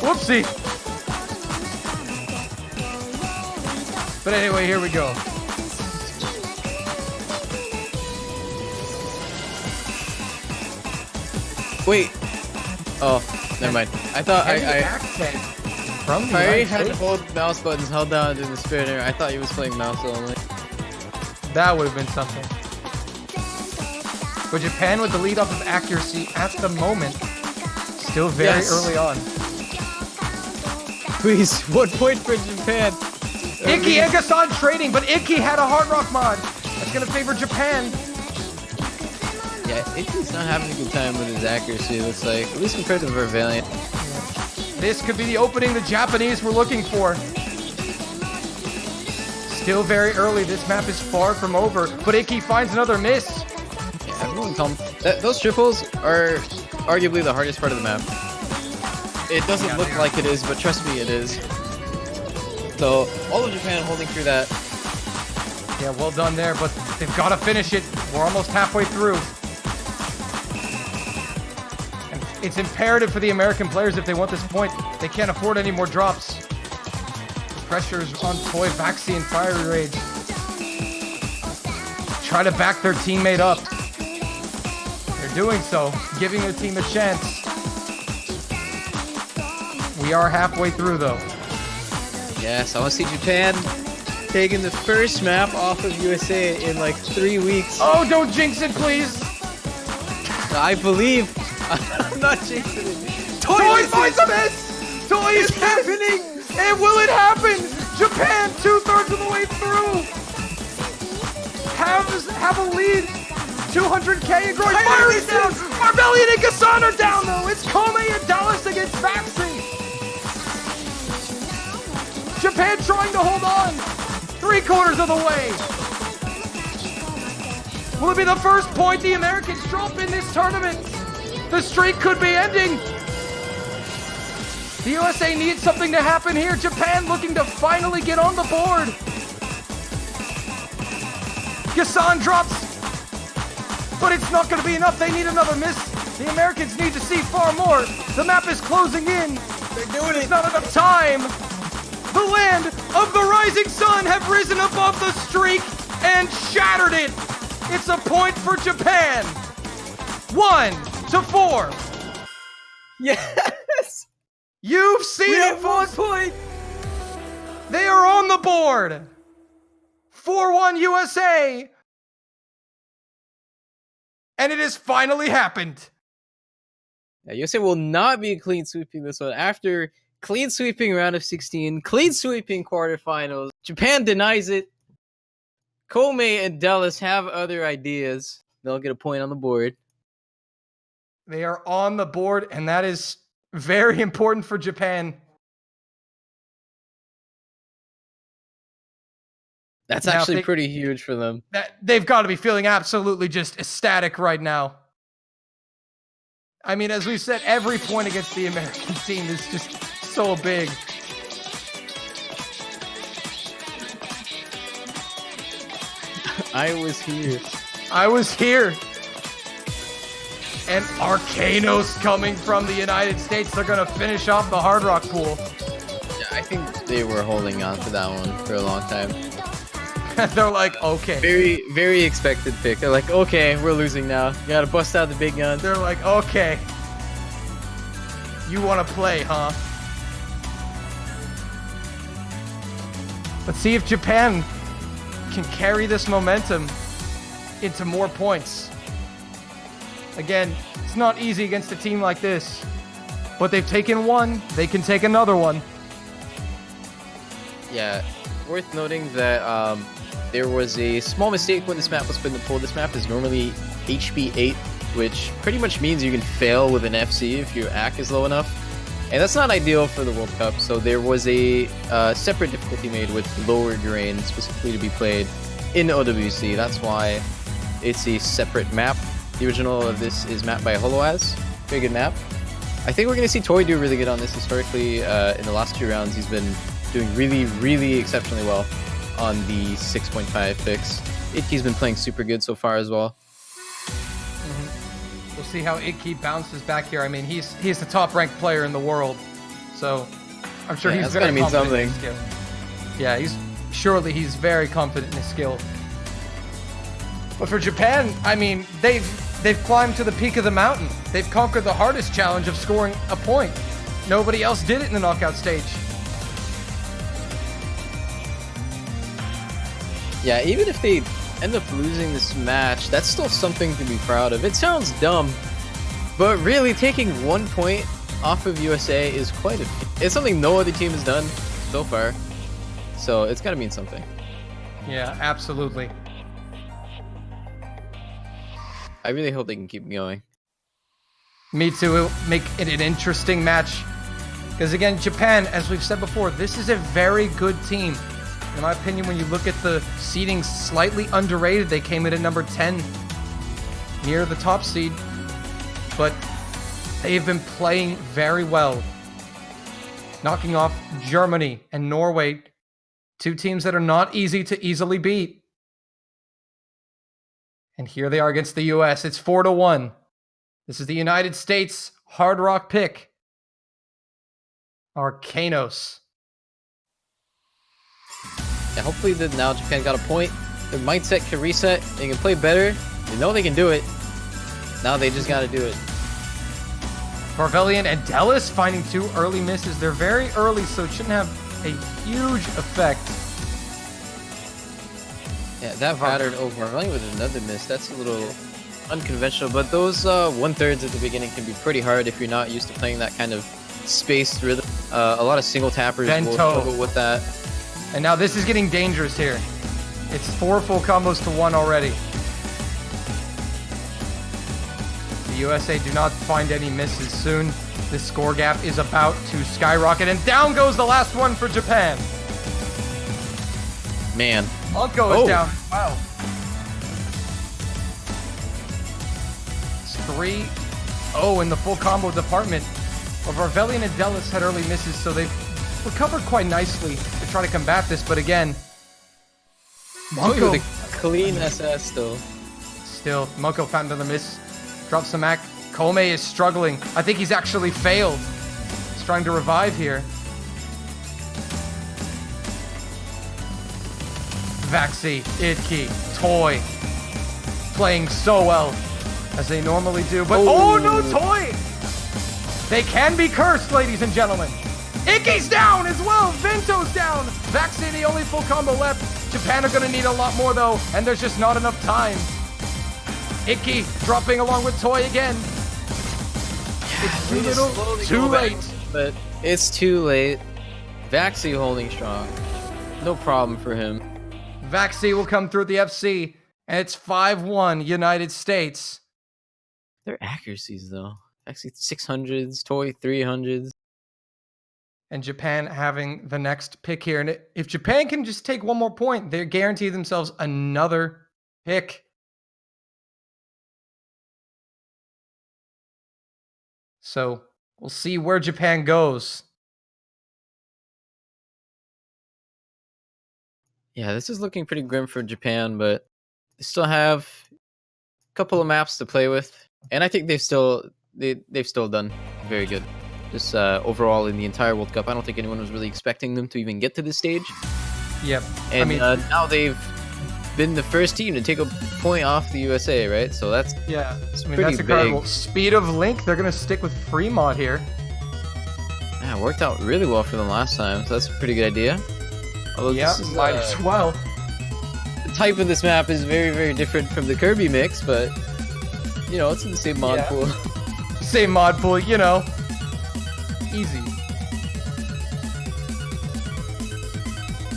Whoopsie. But anyway, here we go. Wait. Oh, never mind. I thought I had to hold mouse buttons held down in the spinner. I thought he was playing mouse only. That would have been something. But Japan with the lead off of accuracy at the moment. Still very early on. Please, 1 point for Japan. Icky and Gasson trading, but Icky had a Hard Rock mod. That's going to favor Japan. Yeah, Icky's not having a good time with his accuracy, it looks like. At least compared to Varvelian. This could be the opening the Japanese were looking for. Still very early. This map is far from over, but Icky finds another miss. Yeah, everyone calm. Those triples are arguably the hardest part of the map. It doesn't look like it is, but trust me, it is. So, all of Japan holding through that. Yeah, well done there, but they've got to finish it. We're almost halfway through. And it's imperative for the American players if they want this point. They can't afford any more drops. The pressure is on Toy, Vaxi, and Fiery Rage. Try to back their teammate up. They're doing so, giving their team a chance. We are halfway through, though. Yes, I want to see Japan taking the first map off of USA in like 3 weeks. Oh, don't jinx it, please. I believe. I'm not jinxing it. Toy finds a miss. Toy is happening. And will it happen? Japan, 2/3 of the way through. Have a lead. 200k and growing. Fire is down. Varvelian and Gasson are down, though. It's Kome and Dallas against Vaxi. Japan trying to hold on. 3/4 of the way. Will it be the first point the Americans drop in this tournament? The streak could be ending. The USA needs something to happen here. Japan looking to finally get on the board. Gasson drops, but it's not going to be enough. They need another miss. The Americans need to see far more. The map is closing in. They're doing it. It's not enough time. The land of the rising sun have risen above the streak and shattered it. It's a point for Japan. 1-4. Yes. You've seen it, folks. 1 point. They are on the board. 4-1 USA. And it has finally happened. Yeah, USA will not be clean sweeping this one. After clean sweeping round of 16, clean sweeping quarterfinals, Japan denies it. Kome and Dallas have other ideas. They'll get a point on the board. They are on the board, and that is very important for Japan. That's actually pretty huge for them. They've got to be feeling absolutely just ecstatic right now. I mean, as we've said, every point against the American team is just so big. I was here. I was here. And Arcanos coming from the United States. They're going to finish off the Hard Rock pool. Yeah, I think they were holding on to that one for a long time. They're like, okay. Very, very expected pick. They're like, okay, we're losing now. You gotta bust out the big gun. They're like, okay. You want to play, huh? Let's see if Japan can carry this momentum into more points. Again, it's not easy against a team like this, but they've taken one. They can take another one. Yeah, worth noting that there was a small mistake when this map was put in the pool. This map is normally HP 8, which pretty much means you can fail with an FC if your AC is low enough. And that's not ideal for the World Cup, so there was a separate difficulty made with lower terrain specifically to be played in OWC. That's why it's a separate map. The original of this is mapped by HoloAz. Very good map. I think we're going to see Toy do really good on this historically. In the last 2 rounds, he's been doing really, really exceptionally well on the 6.5 picks. Iki's been playing super good so far as well. We'll see how Iki bounces back here. I mean, he's the top-ranked player in the world, so I'm sure he's very confident in his skill. Yeah, he's very confident in his skill. But for Japan, I mean, they've climbed to the peak of the mountain. They've conquered the hardest challenge of scoring a point. Nobody else did it in the knockout stage. Yeah, even if they end up losing this match, that's still something to be proud of. It sounds dumb, but really taking 1 point off of USA is it's something no other team has done so far. So it's got to mean something. Yeah, absolutely. I really hope they can keep going. Me too. It'll make it an interesting match. Because again, Japan, as we've said before, this is a very good team. In my opinion, when you look at the seeding, slightly underrated. They came in at number 10, near the top seed. But they've been playing very well. Knocking off Germany and Norway, 2 teams that are not easy to easily beat. And here they are against the US. It's 4-1. This is the United States Hard Rock pick. Arcanos. Yeah, hopefully now Japan got a point. Their mindset can reset. They can play better. They know they can do it. Now they just got to do it. Varvelian and Dallas finding 2 early misses. They're very early, so it shouldn't have a huge effect. Yeah, that pattern over Varvelian with another miss. That's a little unconventional, but those 1/3 at the beginning can be pretty hard if you're not used to playing that kind of spaced rhythm. A lot of single tappers will struggle with that. And now this is getting dangerous here. It's 4 full combos to 1 already. The USA do not find any misses soon. This score gap is about to skyrocket, and down goes the last one for Japan. Man. Unco is down. Wow. It's 3-0 in the full combo department. Well, Varvelian and Dallas had early misses, so they've recovered quite nicely to try to combat this, but again, Monko with a clean SS still. Monko found another miss. Drops some Mac. Kome is struggling. I think he's actually failed. He's trying to revive here. Vaxi, Idki, Toy, playing so well, as they normally do, but oh no, Toy! They can be cursed, ladies and gentlemen. Iki's down as well. Vento's down. Vaxi, the only full combo left. Japan are going to need a lot more, though, and there's just not enough time. Iki dropping along with Toy again. It's too little, too late. But it's too late. Vaxi holding strong. No problem for him. Vaxi will come through the FC, and it's 5-1 United States. Their accuracies, though. Vaxi 600s, Toy 300s. and Japan having the next pick here. And if Japan can just take one more point, they guarantee themselves another pick. So we'll see where Japan goes. Yeah, this is looking pretty grim for Japan, but they still have a couple of maps to play with, and I think they've still done very good. Just overall in the entire World Cup, I don't think anyone was really expecting them to even get to this stage. Yep. And now they've been the first team to take a point off the USA, right? So that's that's incredible. Big. Speed of Link, they're gonna stick with free mod here. Yeah, it worked out really well for them last time, so that's a pretty good idea. Although this is, might as well. The type of this map is very, very different from the Kirby mix, but you know, it's in the same mod pool. Same mod pool, you know. Easy.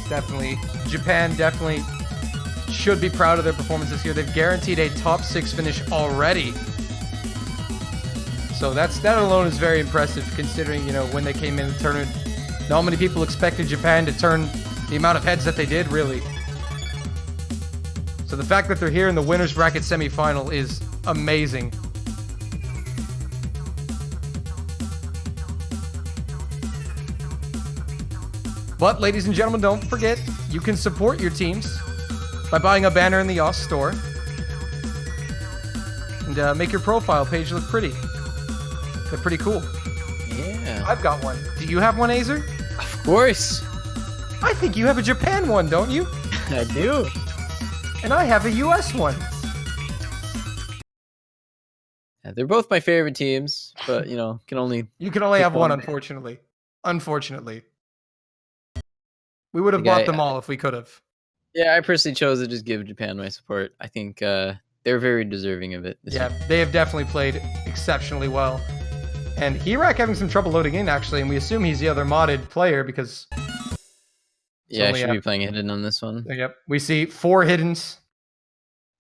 Definitely. Japan definitely should be proud of their performance this year. They've guaranteed a top 6 finish already. So that alone is very impressive, considering, you know, when they came in the tournament, not many people expected Japan to turn the amount of heads that they did, really. So the fact that they're here in the winner's bracket semifinal is amazing. But, ladies and gentlemen, don't forget, you can support your teams by buying a banner in the YOS store. And make your profile page look pretty. They're pretty cool. Yeah. I've got one. Do you have one, Azer? Of course. I think you have a Japan one, don't you? I do. And I have a US one. Yeah, they're both my favorite teams, but you know, you can only have one, unfortunately. Unfortunately. We would have bought them all if we could have. Yeah, I personally chose to just give Japan my support. I think they're very deserving of it. Yeah, they have definitely played exceptionally well. And Hirak having some trouble loading in, actually, and we assume he's the other modded player because... Yeah, I should be playing hidden on this one. Yep. We see 4 hiddens.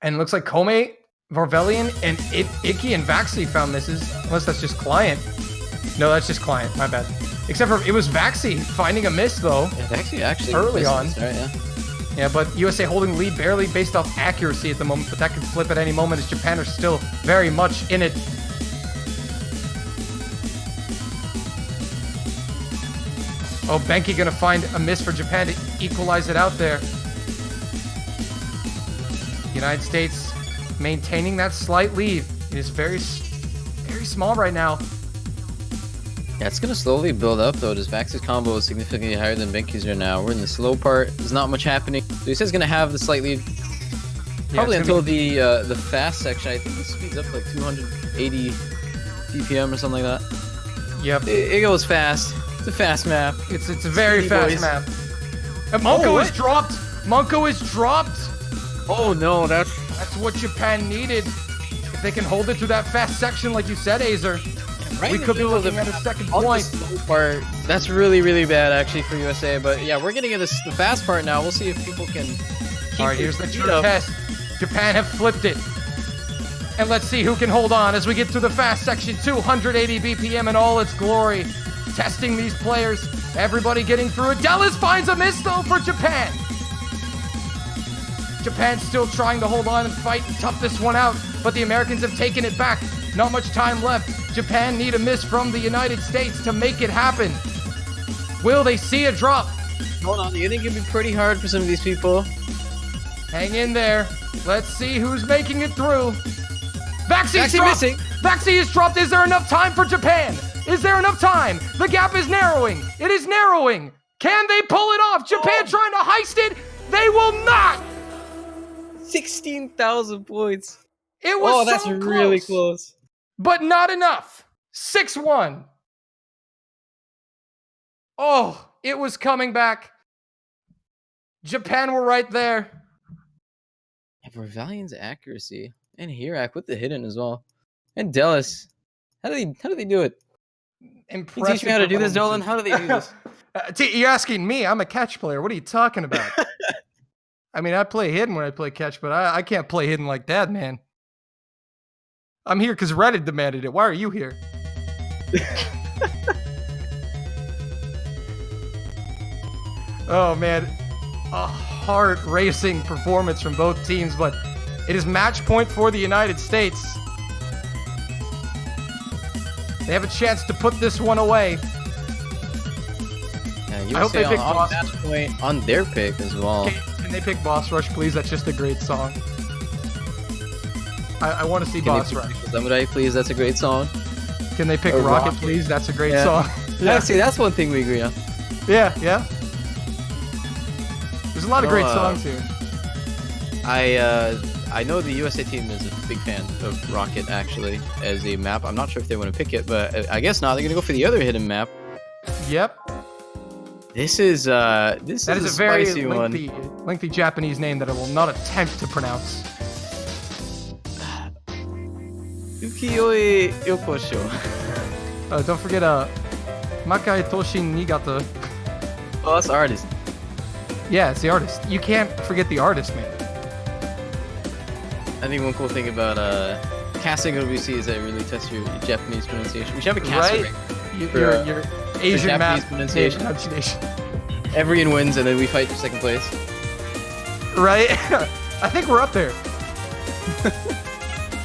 And it looks like Kome, Varvelian, and Icky and Vaxi found misses. Unless that's just client. No, that's just client. My bad. Except for it was Vaxi finding a miss, though. Yeah, Vaxi actually early on. Right, yeah. Yeah, but USA holding lead barely based off accuracy at the moment, but that could flip at any moment as Japan are still very much in it. Oh, Benki gonna find a miss for Japan to equalize it out there. United States maintaining that slight lead. It is very, very small right now. Yeah, it's gonna slowly build up though. This Vax's combo is significantly higher than Benki's right now. We're in the slow part. There's not much happening. So he says gonna have the slight lead probably until the fast section. I think this speeds up like 280 BPM or something like that. Yep. It goes fast. It's a fast map. It's a very fast map. And Monko is dropped. Monko is dropped. Oh no, that's what Japan needed. If they can hold it to that fast section, like you said, Azer, right we could be looking at a second point. Part, that's really, really bad actually for USA. But yeah, we're getting into the fast part now. We'll see if people can. All right, here's the true test. Japan have flipped it. And let's see who can hold on as we get to the fast section. 280 BPM in all its glory. Testing these players. Everybody getting through it. Dallas finds a miss, though, for Japan. Japan's still trying to hold on and fight and tough this one out. But the Americans have taken it back. Not much time left. Japan need a miss from the United States to make it happen. Will they see a drop? Hold on, you think it'd be pretty hard for some of these people? Hang in there. Let's see who's making it through. Vaxi's dropped. Missing. Vaxi is dropped. Is there enough time for Japan? Is there enough time? The gap is narrowing. It is narrowing. Can they pull it off? Japan trying to heist it. They will not. 16,000 points. It was that's so really close. But not enough. 6-1. Oh, it was coming back. Japan were right there. Vervalian's accuracy. And Hirak with the hidden as well. And Dallas. How do they do it? Impressive. Can you teach me how to do this, Dolan? How do they do this? You're asking me. I'm a catch player. What are you talking about? I mean, I play hidden when I play catch, but I can't play hidden like that, man. I'm here because Reddit demanded it. Why are you here? Oh man, a heart-racing performance from both teams, but it is match point for the United States. They have a chance to put this one away. I hope they pick Boss Match point on their pick as well. Can they pick Boss Rush, please? That's just a great song. I want to see Boss Rush. Samurai, please. That's a great song. Can they pick Rocket, please? That's a great song. Yeah, see, that's one thing we agree on. Yeah. There's a lot of great songs here. I know the USA team is a big fan of Rocket, actually, as a map. I'm not sure if they want to pick it, but I guess not. They're gonna go for the other hidden map. Yep. This is a very spicy lengthy Japanese name that I will not attempt to pronounce. Ukiyo-e Yokosho. Don't forget Makai Toshin Nigata. Oh, that's the artist. Yeah, it's the artist. You can't forget the artist, man. I think one cool thing about casting OBC is that it really tests your Japanese pronunciation. We should have a caster ring for your Asian Japanese map pronunciation. Everyone wins, and then we fight for second place. Right? I think we're up there.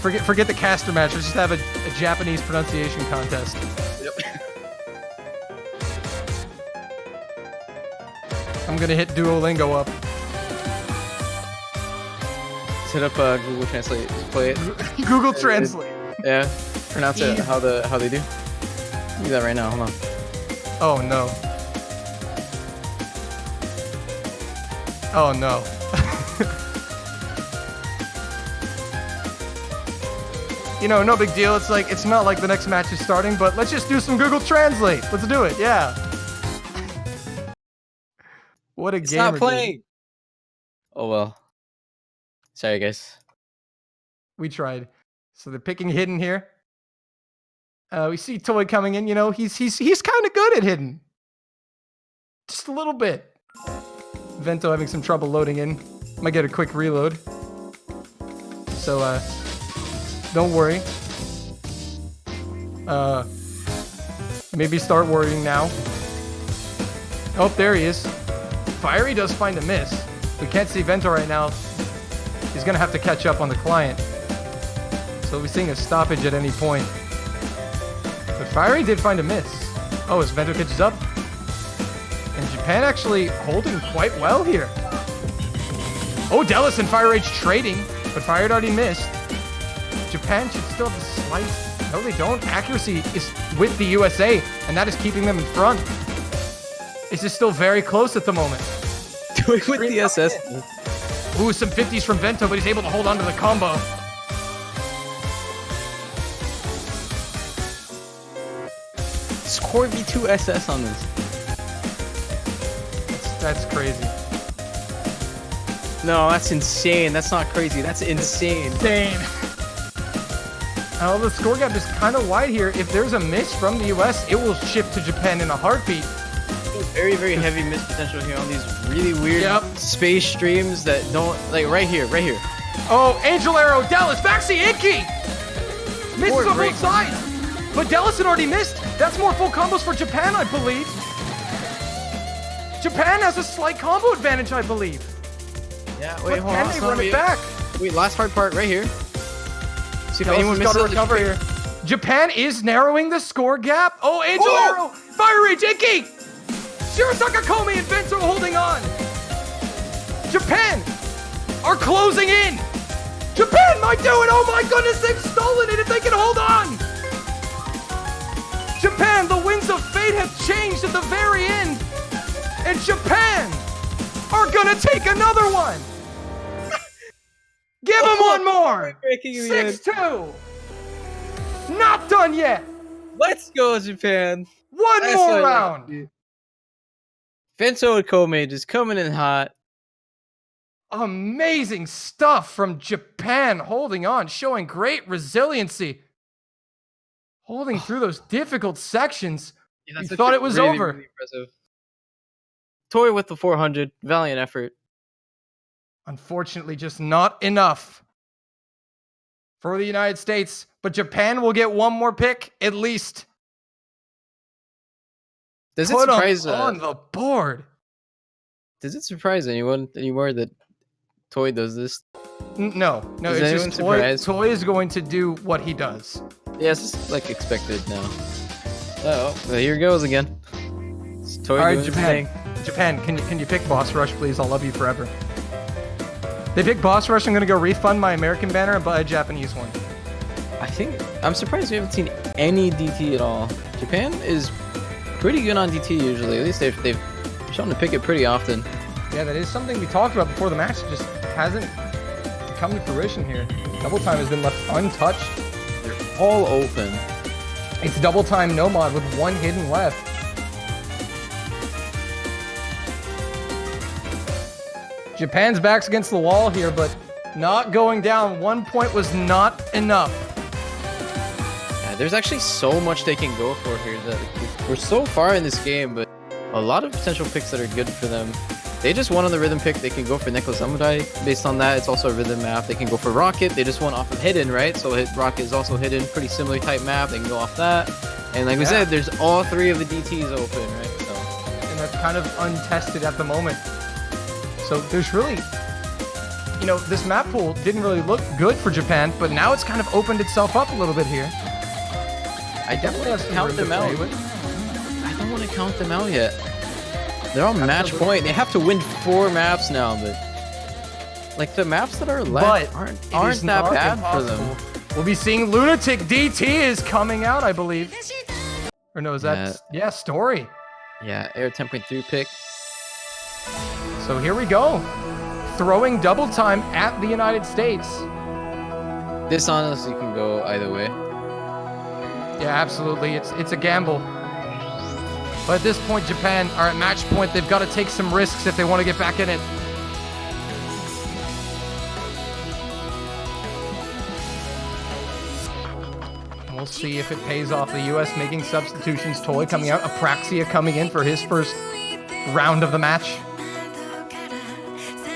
Forget the caster match. Let's just have a Japanese pronunciation contest. Yep. I'm gonna hit Duolingo up. Set up Google Translate. Just play it. Google Translate. Yeah. Pronounce it how they do. Do that right now. Hold on. Oh no. Oh no. You know, no big deal. It's not like the next match is starting, but let's just do some Google Translate. Let's do it. Yeah. What a game. It's not playing. Oh well. Sorry, guys. We tried. So they're picking hidden here. We see Toy coming in. You know, he's kind of good at hidden. Just a little bit. Vento having some trouble loading in. Might get a quick reload. So don't worry. Maybe start worrying now. Oh, there he is. Fiery does find a miss. We can't see Vento right now. He's gonna have to catch up on the client. So we're seeing a stoppage at any point. But Fiery did find a miss. Oh, as Vento catches up. And Japan actually holding quite well here. Oh, Delis and Fire Rage trading, but Fire had already missed. Japan should still have the slight. No, they don't. Accuracy is with the USA, and that is keeping them in front. This is still very close at the moment. Doing with the SS. Ooh, some 50s from Vento, but he's able to hold on to the combo. Score V2 SS on this. That's crazy. No, that's insane. That's not crazy. That's insane. Now, the score gap is kind of wide here. If there's a miss from the US, it will shift to Japan in a heartbeat. Very, very heavy miss potential here on these really weird space streams that don't, like right here. Oh, Angel Arrow, Dallas, backseat Icky! Misses on both sides. But Dallas had already missed. That's more full combos for Japan, I believe. Japan has a slight combo advantage, I believe. Yeah, wait, hold on. Can they run it back? Wait, last hard part right here. See if anyone misses to recover here. Japan is narrowing the score gap. Oh, Angel Arrow! Fire Rage, Icky! Shirosaka Komi and Vento holding on. Japan are closing in. Japan might do it. Oh my goodness, they've stolen it if they can hold on. Japan, the winds of fate have changed at the very end. And Japan are gonna take another one. Give them one more. 6-2. Not done yet. Let's go, Japan. One more round. Vento and Komei just coming in hot. Amazing stuff from Japan, holding on, showing great resiliency. Holding through those difficult sections. Yeah, you thought it was over. Really impressive. Toy with the 400. Valiant effort. Unfortunately, just not enough for the United States. But Japan will get one more pick, at least. Does it surprise on the board? Does it surprise anyone anymore that Toy does this? No, Is it's anyone just Toy. surprised? Toy is going to do what he does. Yeah, it's just like expected now. Oh, well, here it goes again. It's Toy All right, doing his Japan. thing. Japan, can you pick Boss Rush, please? I'll love you forever. They pick Boss Rush. I'm gonna go refund my American banner and buy a Japanese one. I'm surprised we haven't seen any DT at all. Japan is pretty good on DT usually. At least they've shown to pick it pretty often. Yeah, that is something we talked about before the match. It just hasn't come to fruition here. Double time has been left untouched. They're all open. It's double time no mod with one hidden left. Japan's back's against the wall here, but not going down. 1 point was not enough. Yeah, there's actually so much they can go for here. That we're so far in this game, but a lot of potential picks that are good for them. They just won on the rhythm pick. They can go for Necklace Samurai based on that. It's also a rhythm map. They can go for Rocket. They just won off of Hidden, right? So Rocket is also Hidden. Pretty similar type map. They can go off that. And like we said, there's all three of the DTs open, right? So. And that's kind of untested at the moment. So there's really, you know, this map pool didn't really look good for Japan, but now it's kind of opened itself up a little bit here. I definitely have to count them out. I don't want to count them out yet. They're on match point. They have to win 4 maps now, but like the maps that are left aren't that bad for them. We'll be seeing Lunatic DT is coming out, I believe. Or no, is that Story? Yeah, Air 10.3 pick. So here we go. Throwing double time at the United States. This honestly can go either way. Yeah, absolutely. It's a gamble. But at this point, Japan are at match point. They've got to take some risks if they want to get back in it. We'll see if it pays off. The U.S. making substitutions. Toy coming out. Apraxia coming in for his first round of the match.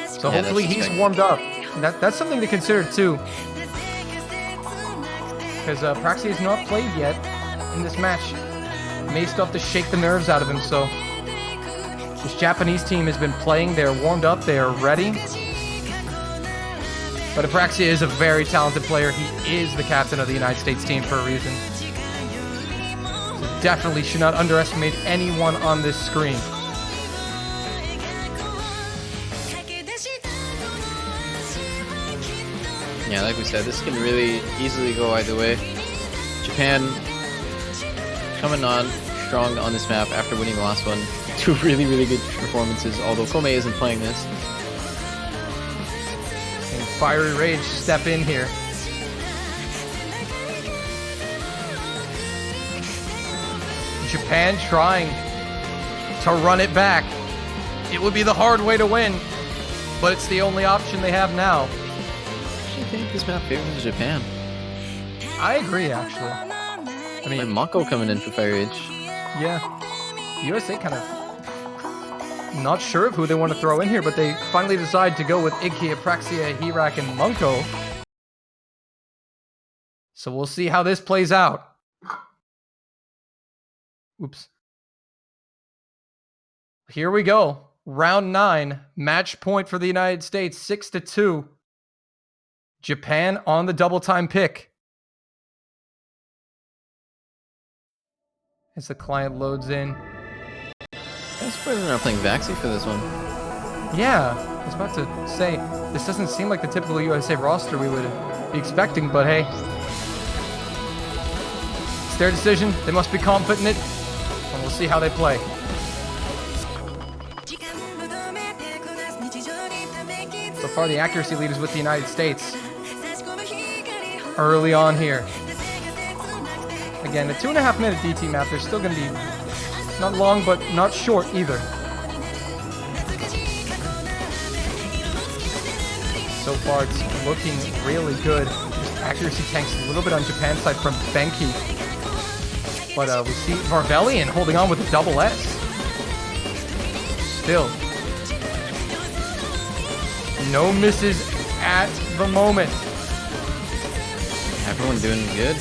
So hopefully he's warmed up. That's something to consider too. Because Apraxia has not played yet in this match. May still have to shake the nerves out of him, so this Japanese team has been playing. They're warmed up. They are ready. But Apraxia is a very talented player. He is the captain of the United States team for a reason. So definitely should not underestimate anyone on this screen. Yeah, like we said, this can really easily go either way. Japan coming on strong on this map after winning the last one. 2 really, really good performances, although Kome isn't playing this. And Fiery Rage step in here. Japan trying to run it back. It would be the hard way to win, but it's the only option they have now. I think this map favors Japan. I agree, actually. I mean, like Mako coming in for Fire Rage. Yeah. USA kind of not sure of who they want to throw in here, but they finally decide to go with Iggy, Apraxia, Hirak, and Munko. So we'll see how this plays out. Oops. Here we go. Round 9. Match point for the United States. 6-2. Japan on the double time pick. As the client loads in. I'm surprised they're not playing Vaxi for this one. Yeah, I was about to say, this doesn't seem like the typical USA roster we would be expecting, but hey. It's their decision. They must be confident in it. And we'll see how they play. So far, the accuracy lead is with the United States. Early on here. Again, a 2.5 minute DT map. They're still going to be not long, but not short either. So far, it's looking really good. Just accuracy tanks a little bit on Japan's side from Benki. But we see Varvelian holding on with a double S. Still. No misses at the moment. Everyone doing good.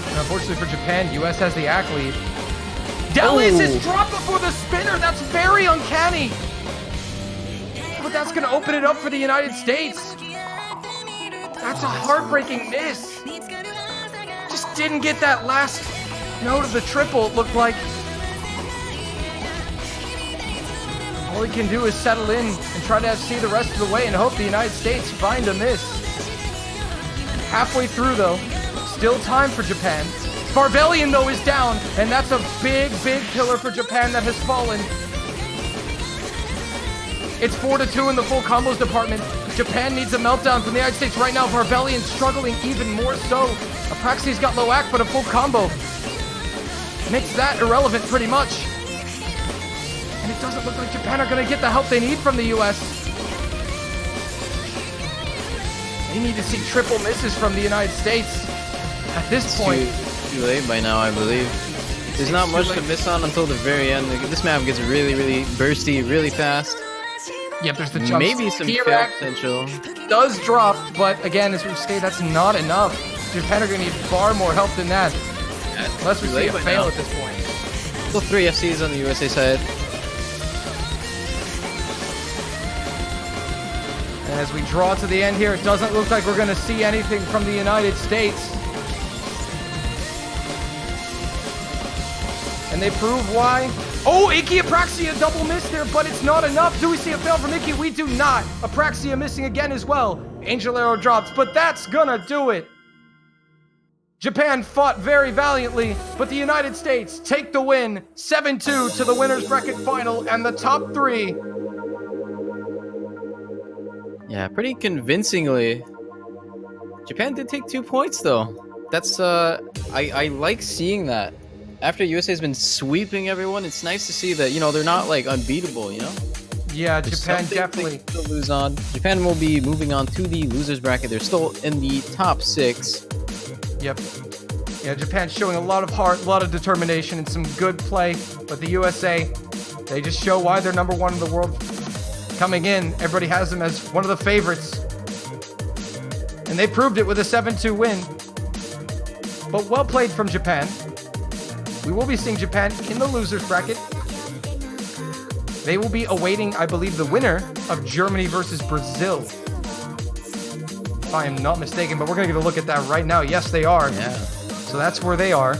And unfortunately for Japan, US has the ACK lead. Dallas is dropped before the spinner. That's very uncanny. But that's going to open it up for the United States. That's a heartbreaking miss. Just didn't get that last note of the triple, it looked like. All he can do is settle in and try to see the rest of the way and hope the United States find a miss. Halfway through, though, still time for Japan. Barbellian, though, is down, and that's a big, big pillar for Japan that has fallen. It's 4-2 in the full combos department. Japan needs a meltdown from the United States right now. Barbellian struggling even more so. Apraxia's got low act, but a full combo makes that irrelevant pretty much. And it doesn't look like Japan are going to get the help they need from the U.S. They need to see triple misses from the United States at this point. Too late by now, I believe. There's not much to miss on until the very end. This map gets really, really bursty, really fast. Yep, there's the jump. Maybe some fail potential. Does drop, but again, as we say, that's not enough. Japan are going to need far more help than that. Unless we see a fail at this point. Still 3 FCs on the USA side. And as we draw to the end here, it doesn't look like we're going to see anything from the United States. And they prove why. Oh, Iki Apraxia double miss there, but it's not enough. Do we see a fail from Iki? We do not. Apraxia missing again as well. Angel Arrow drops, but that's gonna do it. Japan fought very valiantly, but the United States take the win. 7-2 to the winner's bracket final and the top 3. Yeah, pretty convincingly. Japan did take 2 points though. That's I like seeing that. After USA's been sweeping everyone, it's nice to see that, you know, they're not like unbeatable, you know? Yeah, Japan definitely to lose on. Japan will be moving on to the losers bracket. They're still in the top 6. Yep. Yeah, Japan's showing a lot of heart, a lot of determination, and some good play. But the USA, they just show why they're number 1 in the world. Coming in, everybody has them as one of the favorites. And they proved it with a 7-2 win. But well played from Japan. We will be seeing Japan in the losers bracket. They will be awaiting, I believe, the winner of Germany versus Brazil. If I am not mistaken, but we're going to get a look at that right now. Yes, they are. Yeah. So that's where they are.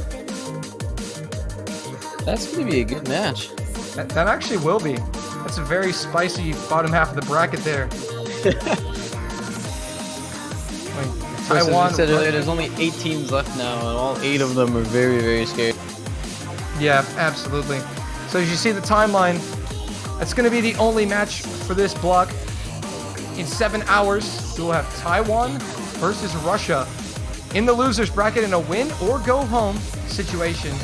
That's going to be a good match. That actually will be. That's a very spicy bottom half of the bracket there. Taiwan, as I said earlier, there's only 8 teams left now, and all 8 of them are very, very scared. Yeah, absolutely. So as you see the timeline, that's going to be the only match for this block. In 7 hours, we will have Taiwan versus Russia in the losers bracket in a win or go home situation.